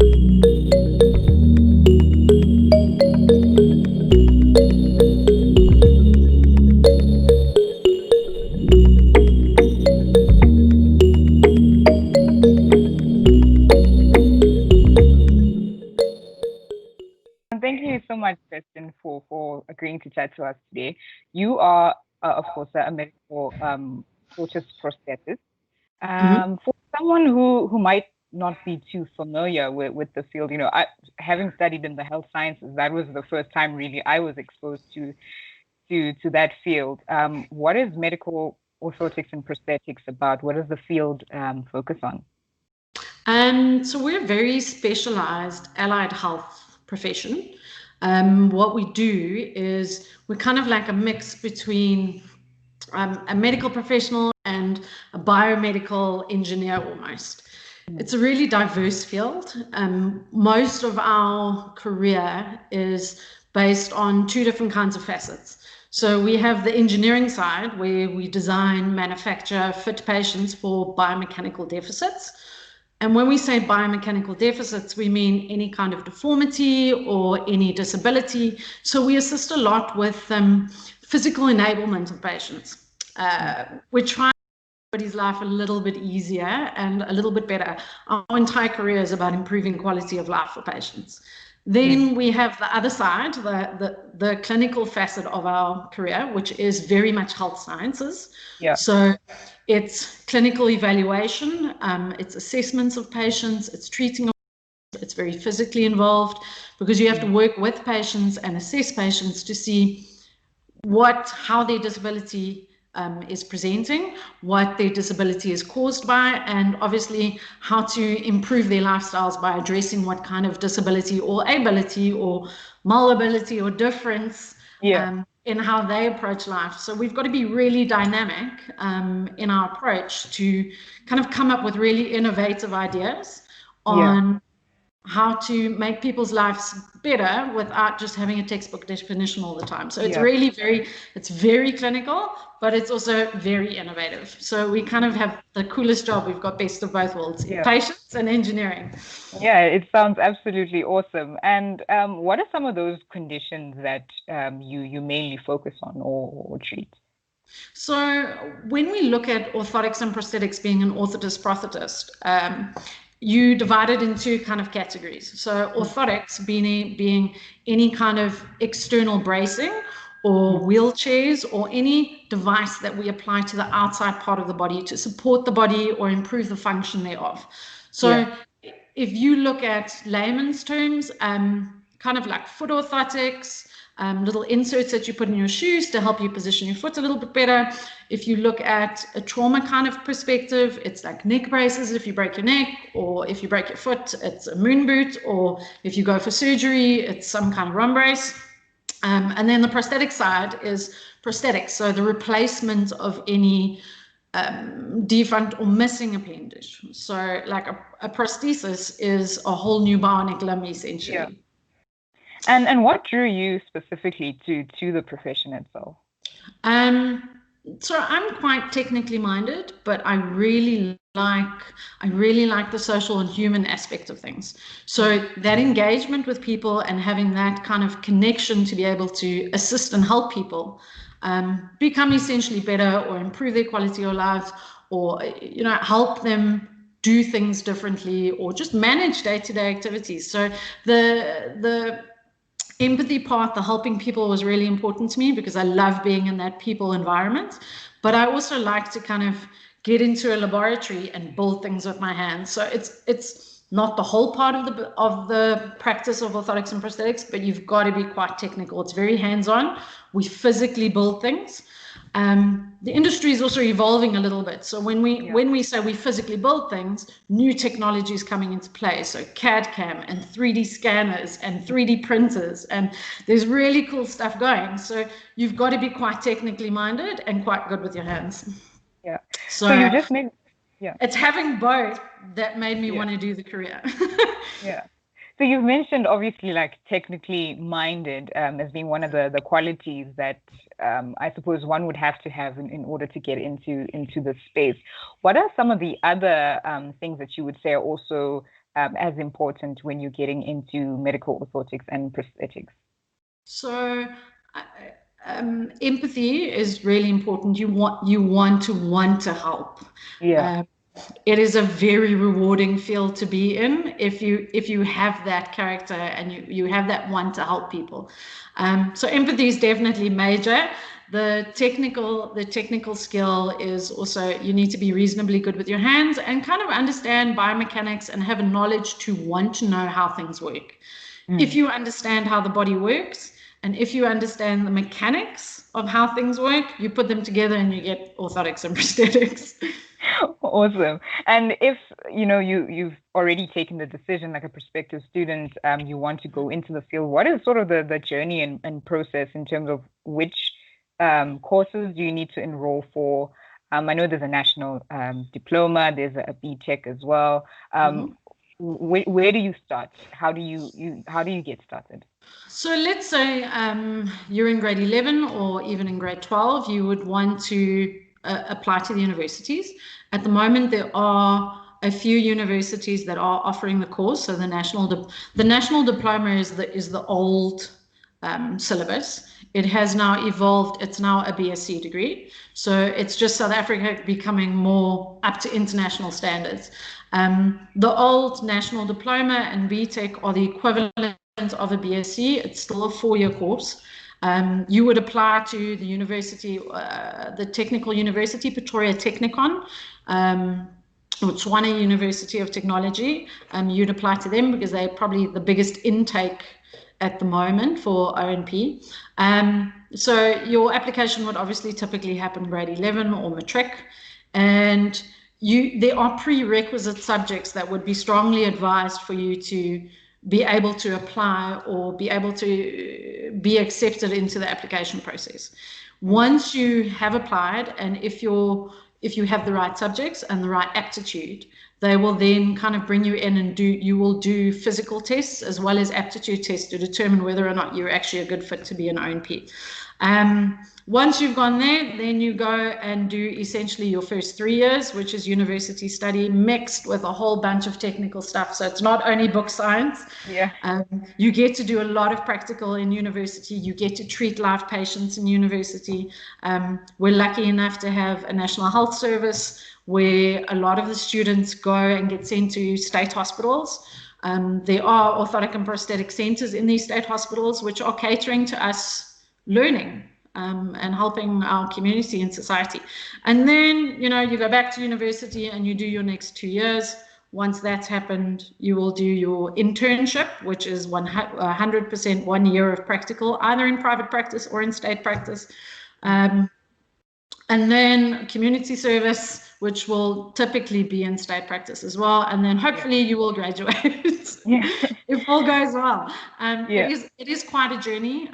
Thank you so much, Kirsten, for agreeing to chat to us today. You are, of course, a medical Orthotist prosthetist. For someone who might not be too familiar with the field, having studied in the health sciences, that was the first time really I was exposed to that field. What is medical orthotics and prosthetics about? What does the field focus on? So we're a very specialized allied health profession. What we do is we're kind of like a mix between a medical professional and a biomedical engineer almost. It's a really diverse field. Most of our career is based on two different kinds of facets. So we have the engineering side where we design, manufacture, fit patients for biomechanical deficits. And when we say biomechanical deficits, we mean any kind of deformity or any disability. So we assist a lot with physical enablement of patients. We're trying to make everybody's life a little bit easier and a little bit better. Our entire career is about improving quality of life for patients. Then we have the other side, the clinical facet of our career, which is very much health sciences. Yeah. So it's clinical evaluation, it's assessments of patients, it's treating, it's very physically involved because you have to work with patients and assess patients to see how their disability is presenting, what their disability is caused by, and obviously how to improve their lifestyles by addressing what kind of disability or ability or malability or difference in how they approach life. So we've got to be really dynamic in our approach to kind of come up with really innovative ideas on how to make people's lives better without just having a textbook definition all the time. So it's really it's very clinical, but it's also very innovative. So we kind of have the coolest job. We've got best of both worlds, patients and engineering. Yeah, it sounds absolutely awesome. And what are some of those conditions that you mainly focus on or treat? So when we look at orthotics and prosthetics, being an orthotist prosthetist, you divide it into kind of categories. So orthotics being any kind of external bracing or wheelchairs or any device that we apply to the outside part of the body to support the body or improve the function thereof. So if you look at layman's terms, kind of like foot orthotics, little inserts that you put in your shoes to help you position your foot a little bit better. If you look at a trauma kind of perspective, it's like neck braces if you break your neck, or if you break your foot, it's a moon boot, or if you go for surgery, it's some kind of run brace. And then the prosthetic side is prosthetics, so the replacement of any defunct or missing appendage. So like a prosthesis is a whole new bionic limb essentially. Yeah. And what drew you specifically to the profession itself? So I'm quite technically minded, but I really like the social and human aspect of things. So that engagement with people and having that kind of connection to be able to assist and help people become essentially better or improve their quality of life, or help them do things differently, or just manage day-to-day activities. So the empathy part, the helping people, was really important to me because I love being in that people environment. But I also like to kind of get into a laboratory and build things with my hands. So it's not the whole part of the practice of orthotics and prosthetics, but you've got to be quite technical. It's very hands-on. We physically build things. The industry is also evolving a little bit. So when we say we physically build things, new technology is coming into play. So CAD/CAM and 3D scanners and 3D printers, and there's really cool stuff going. So you've got to be quite technically minded and quite good with your hands. Yeah. So you just made, it's having both that made me want to do the career. Yeah. So you've mentioned obviously like technically minded as being one of the qualities that I suppose one would have to have in order to get into the space. What are some of the other things that you would say are also as important when you're getting into medical orthotics and prosthetics? So empathy is really important. You want to help. Yeah. It is a very rewarding field to be in if you have that character and you have that want to help people. So empathy is definitely major. The technical skill is also, you need to be reasonably good with your hands and kind of understand biomechanics and have a knowledge to want to know how things work. If you understand how the body works, and if you understand the mechanics of how things work, you put them together and you get orthotics and prosthetics. Awesome. And if you've already taken the decision, like a prospective student, you want to go into the field, what is sort of the journey and process in terms of which courses do you need to enroll for? I know there's a national diploma, there's a BTech as well. Where do you start? How do you get started? So let's say you're in grade 11 or even in grade 12, you would want to apply to the universities. At the moment, there are a few universities that are offering the course. So the national diploma is the old syllabus. It has now evolved. It's now a BSc degree. So it's just South Africa becoming more up to international standards. The old national diploma and BTech are the equivalent of a BSc. It's still a 4-year course. You would apply to the university, the Technical University, Pretoria Technikon, Botswana University of Technology. You'd apply to them because they're probably the biggest intake at the moment for ONP. So your application would obviously typically happen grade 11 or matric, and there are prerequisite subjects that would be strongly advised for you to be able to apply or be able to be accepted into the application process. Once you have applied, and if you have the right subjects and the right aptitude, they will then kind of bring you in and you will do physical tests as well as aptitude tests to determine whether or not you're actually a good fit to be an ONP. Once you've gone there, then you go and do essentially your first 3 years, which is university study mixed with a whole bunch of technical stuff. So it's not only book science. Yeah. You get to do a lot of practical in university. You get to treat live patients in university. We're lucky enough to have a National Health Service where a lot of the students go and get sent to state hospitals. There are orthotic and prosthetic centers in these state hospitals, which are catering to us learning and helping our community and society. And then, you go back to university and you do your next 2 years. Once that's happened, you will do your internship, which is 100% 1 year of practical, either in private practice or in state practice. And then community service, which will typically be in state practice as well. And then hopefully you will graduate if all goes well. It is quite a journey.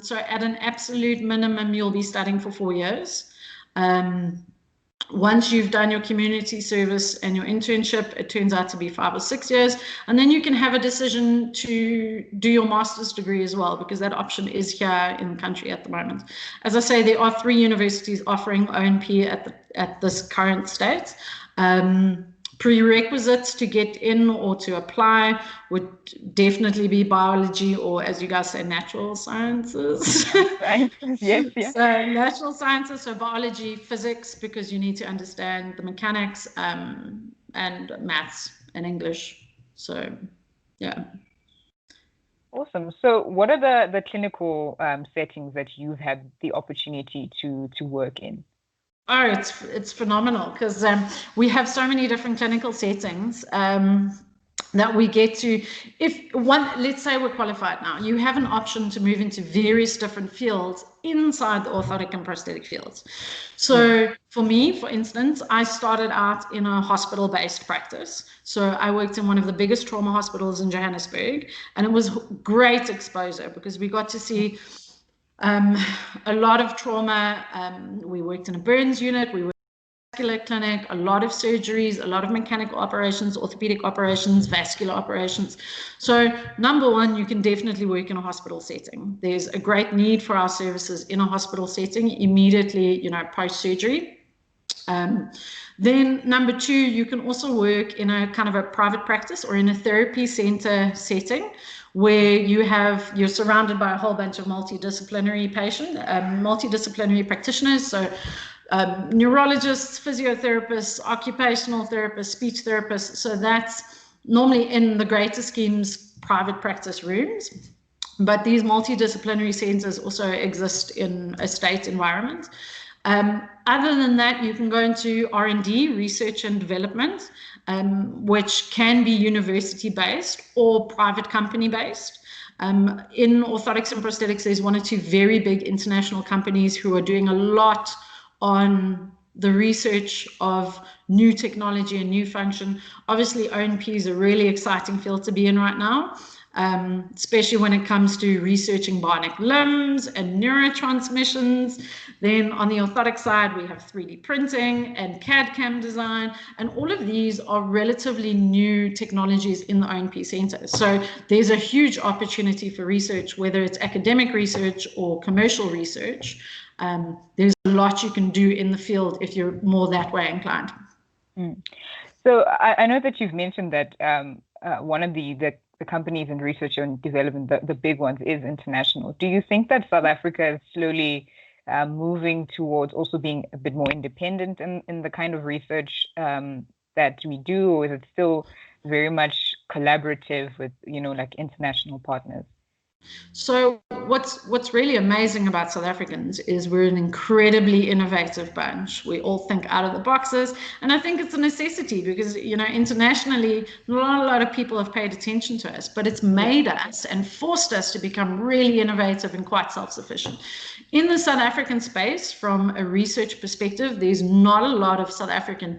So at an absolute minimum, you'll be studying for 4 years. Once you've done your community service and your internship, it turns out to be 5 or 6 years. And then you can have a decision to do your master's degree as well, because that option is here in the country at the moment. As I say, there are 3 universities offering ONP at this current state. Prerequisites to get in or to apply would definitely be biology, or as you guys say, natural sciences. Yes. So natural sciences, so biology, physics, because you need to understand the mechanics, and maths and English. So, yeah. Awesome. So what are the clinical settings that you've had the opportunity to work in? Oh, it's phenomenal because we have so many different clinical settings that we get to. Let's say we're qualified now, you have an option to move into various different fields inside the orthotic and prosthetic fields. So for me, for instance, I started out in a hospital-based practice. So I worked in one of the biggest trauma hospitals in Johannesburg, and it was great exposure because we got to see a lot of trauma. We worked in a burns unit, we worked in a vascular clinic, a lot of surgeries, a lot of mechanical operations, orthopedic operations, vascular operations. So number one, you can definitely work in a hospital setting. There's a great need for our services in a hospital setting immediately, post-surgery. Then number two, you can also work in a kind of a private practice or in a therapy center setting where you're surrounded by a whole bunch of multidisciplinary practitioners. So neurologists, physiotherapists, occupational therapists, speech therapists. So that's normally in the greater schemes, private practice rooms. But these multidisciplinary centers also exist in a state environment. Other than that, you can go into R&D, research and development, which can be university-based or private company-based. In orthotics and prosthetics, there's one or two very big international companies who are doing a lot on the research of new technology and new function. Obviously, O&P is a really exciting field to be in right now. Especially when it comes to researching bionic limbs and neurotransmissions. Then on the orthotic side, we have 3D printing and CAD/CAM design, and all of these are relatively new technologies in the O&P Center. So there's a huge opportunity for research, whether it's academic research or commercial research. There's a lot you can do in the field if you're more that way inclined. So I know that you've mentioned that one of the companies in research and development, the big ones, is international. Do you think that South Africa is slowly moving towards also being a bit more independent in the kind of research that we do, or is it still very much collaborative with, like international partners? So what's really amazing about South Africans is we're an incredibly innovative bunch. We all think out of the boxes, and I think it's a necessity because internationally not a lot of people have paid attention to us, but it's made us and forced us to become really innovative and quite self-sufficient. In the South African space, from a research perspective, there's not a lot of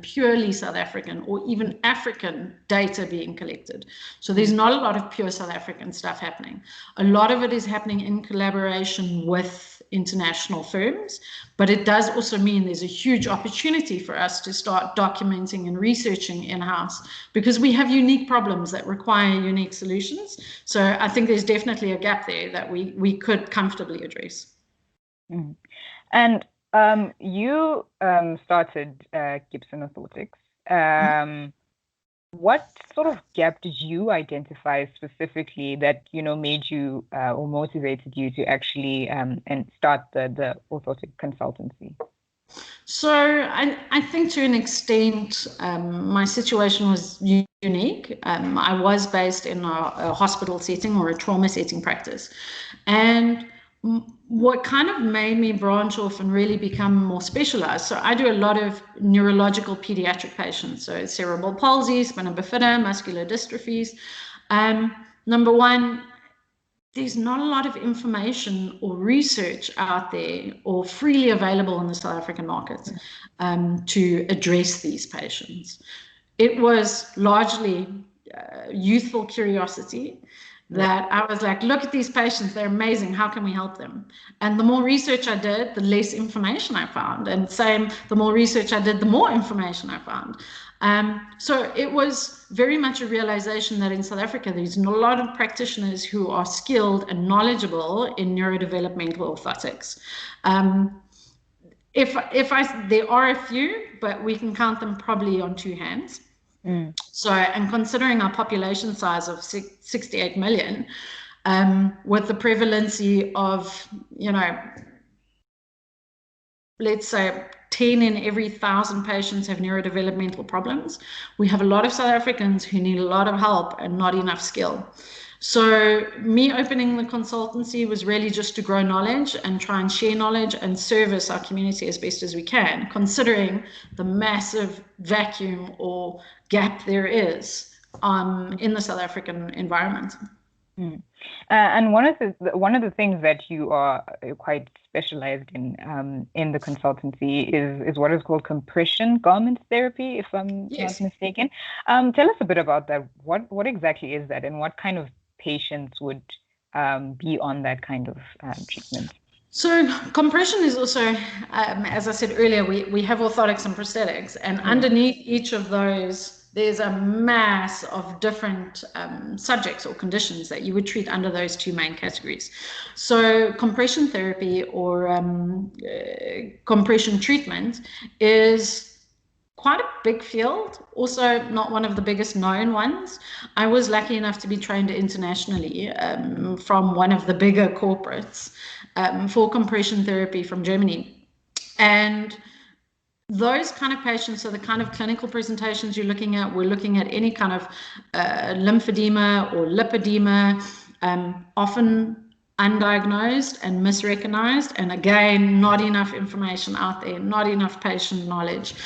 purely South African or even African data being collected. So there's not a lot of pure South African stuff happening. A lot of it is happening in collaboration with international firms, but it does also mean there's a huge opportunity for us to start documenting and researching in-house because we have unique problems that require unique solutions. So I think there's definitely a gap there that we could comfortably address. Mm. And you started Gibson Orthotics. What sort of gap did you identify specifically that made you or motivated you to actually and start the orthotic consultancy? So I think to an extent my situation was unique. I was based in a hospital setting or a trauma setting practice, and what kind of made me branch off and really become more specialized. So I do a lot of neurological pediatric patients. So cerebral palsy, spina bifida, muscular dystrophies. Number one, there's not a lot of information or research out there or freely available in the South African market to address these patients. It was largely youthful curiosity that I was like, look at these patients, they're amazing, how can we help them? And the more research I did, the less information I found. And the more research I did, the more information I found. So it was very much a realization that in South Africa, there's a lot of practitioners who are skilled and knowledgeable in neurodevelopmental orthotics. There are a few, but we can count them probably on two hands. So, and considering our population size of 68 million, with the prevalency of, let's say 10 in every 1,000 patients have neurodevelopmental problems, we have a lot of South Africans who need a lot of help and not enough skill. So me opening the consultancy was really just to grow knowledge and try and share knowledge and service our community as best as we can, considering the massive vacuum or gap there is in the South African environment. And one of the things that you are quite specialized in the consultancy is what is called compression garment therapy, if I'm not mistaken. Tell us a bit about that. What exactly is that, and what kind of patients would be on that kind of treatment? So compression is also, as I said earlier, we have orthotics and prosthetics, and underneath each of those, there's a mass of different subjects or conditions that you would treat under those two main categories. So compression therapy or compression treatment is quite a big field, also not one of the biggest known ones. I was lucky enough to be trained internationally from one of the bigger corporates for compression therapy from Germany. And those kind of patients, so the kind of clinical presentations you're looking at, we're looking at any kind of lymphedema or lipedema, often undiagnosed and misrecognized, and again, not enough information out there, not enough patient knowledge,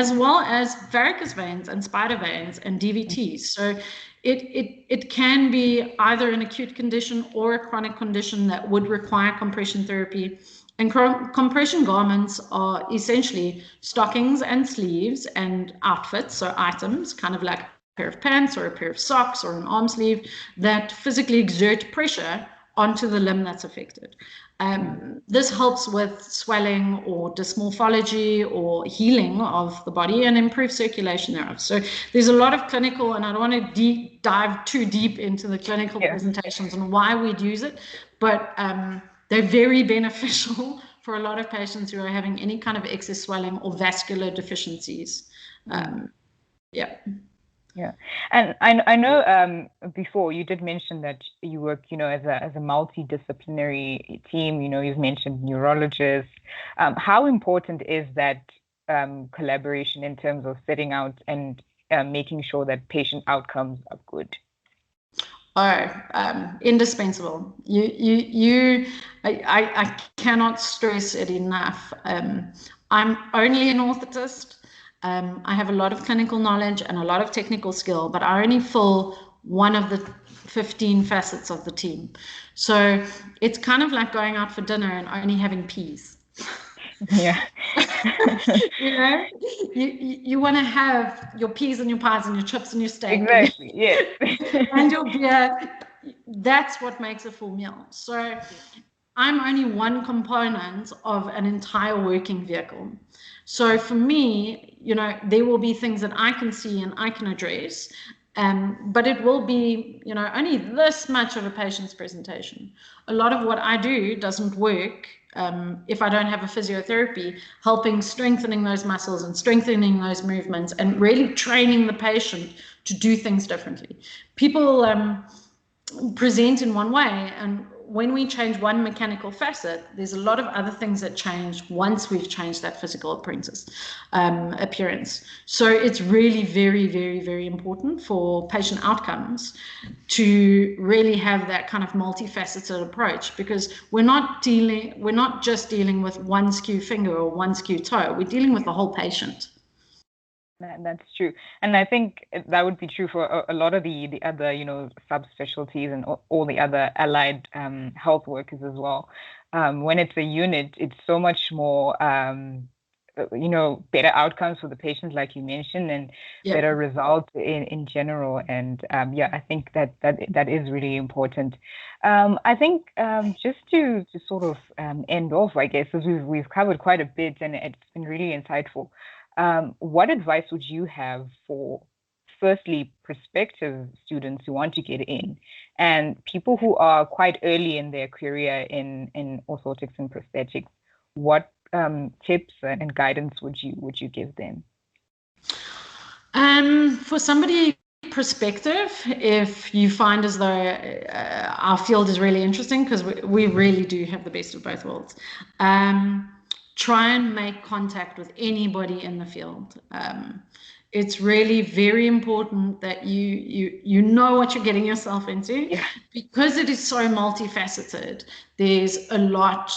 as well as varicose veins and spider veins and DVTs. So it can be either an acute condition or a chronic condition that would require compression therapy. And compression garments are essentially stockings and sleeves and outfits, so items, kind of like a pair of pants or a pair of socks or an arm sleeve, that physically exert pressure onto the limb that's affected. This helps with swelling or dysmorphology or healing of the body and improve circulation thereof. So there's a lot of clinical, and I don't want to dive too deep into the clinical presentations and why we'd use it, but they're very beneficial for a lot of patients who are having any kind of excess swelling or vascular deficiencies. Yeah, and I know before you did mention that you work, as a multidisciplinary team. You've mentioned neurologists. How important is that collaboration in terms of setting out and making sure that patient outcomes are good? Indispensable. I cannot stress it enough. I'm only an orthotist. I have a lot of clinical knowledge and a lot of technical skill, but I only fill one of the 15 facets of the team. So it's kind of like going out for dinner and only having peas. Yeah. You want to have your peas and your pies and your chips and your steak. Exactly, yes. And your beer. That's what makes a full meal. So I'm only one component of an entire working vehicle. So for me, there will be things that I can see and I can address, but it will be, only this much of a patient's presentation. A lot of what I do doesn't work if I don't have a physiotherapy helping strengthening those muscles and strengthening those movements and really training the patient to do things differently. People present in one way, and when we change one mechanical facet, there's a lot of other things that change once we've changed that physical appearance. So it's really very, very, very important for patient outcomes to really have that kind of multifaceted approach, because we're not just dealing with one skew finger or one skew toe. We're dealing with the whole patient. That's true. And I think that would be true for a lot of the other, subspecialties and all the other allied health workers as well. When it's a unit, it's so much more, better outcomes for the patients, like you mentioned, and better results in general. And I think that is really important. I think just to sort of end off, I guess, as we've covered quite a bit, and it's been really insightful. What advice would you have for, firstly, prospective students who want to get in, and people who are quite early in their career in orthotics and prosthetics? What tips and guidance would you give them? For somebody prospective, if you find as though our field is really interesting, because we really do have the best of both worlds, try and make contact with anybody in the field. It's really very important that you know what you're getting yourself into, because it is so multifaceted. There's a lot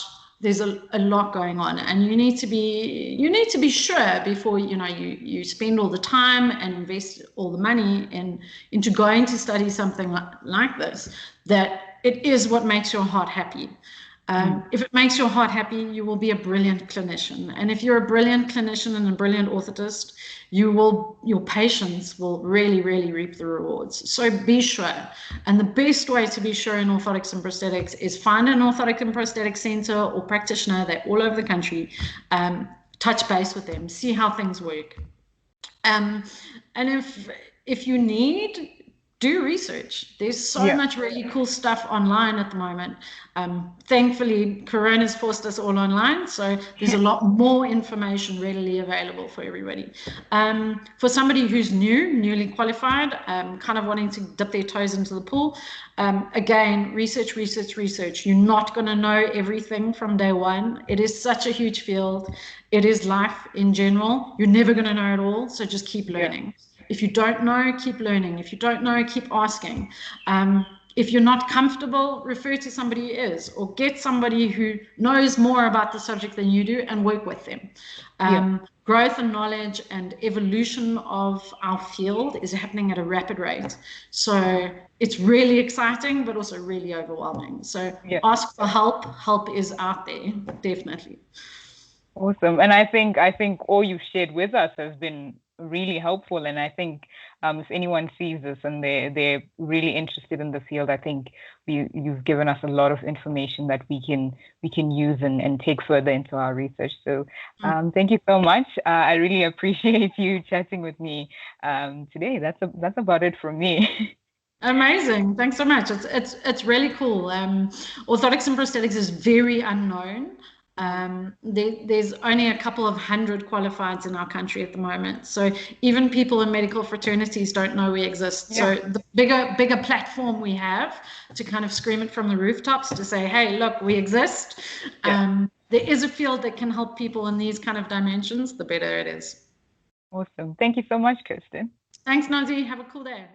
going on, and you need to be sure before you spend all the time and invest all the money into going to study something like this, that it is what makes your heart happy. If it makes your heart happy, you will be a brilliant clinician. And if you're a brilliant clinician and a brilliant orthotist, your patients will really, really reap the rewards. So be sure. And the best way to be sure in orthotics and prosthetics is find an orthotic and prosthetic center or practitioner. They're all over the country. Touch base with them, see how things work. And if you need do research. There's so much really cool stuff online at the moment. Thankfully, Corona's forced us all online, so there's a lot more information readily available for everybody. For somebody who's newly qualified, kind of wanting to dip their toes into the pool, again, research. You're not going to know everything from day one. It is such a huge field. It is life in general. You're never going to know it all, so just keep learning. If you don't know, keep learning. If you don't know, keep asking. If you're not comfortable, refer to somebody who is, or get somebody who knows more about the subject than you do and work with them. Growth and knowledge and evolution of our field is happening at a rapid rate. So it's really exciting, but also really overwhelming. So ask for help. Help is out there, definitely. Awesome. And I think all you've shared with us has been really helpful. And I think if anyone sees this and they're really interested in the field, I think you've given us a lot of information that we can use and take further into our research. So thank you so much. I really appreciate you chatting with me today. That's about it from me. Amazing. Thanks so much. It's really cool. Orthotics and prosthetics is very unknown. There's only a couple of hundred qualifieds in our country at the moment. So even people in medical fraternities don't know we exist. So the bigger platform we have to kind of scream it from the rooftops to say, hey, look, we exist. There is a field that can help people in these kind of dimensions, the better it is. Awesome. Thank you so much, Kirsten. Thanks, Nazi. Have a cool day.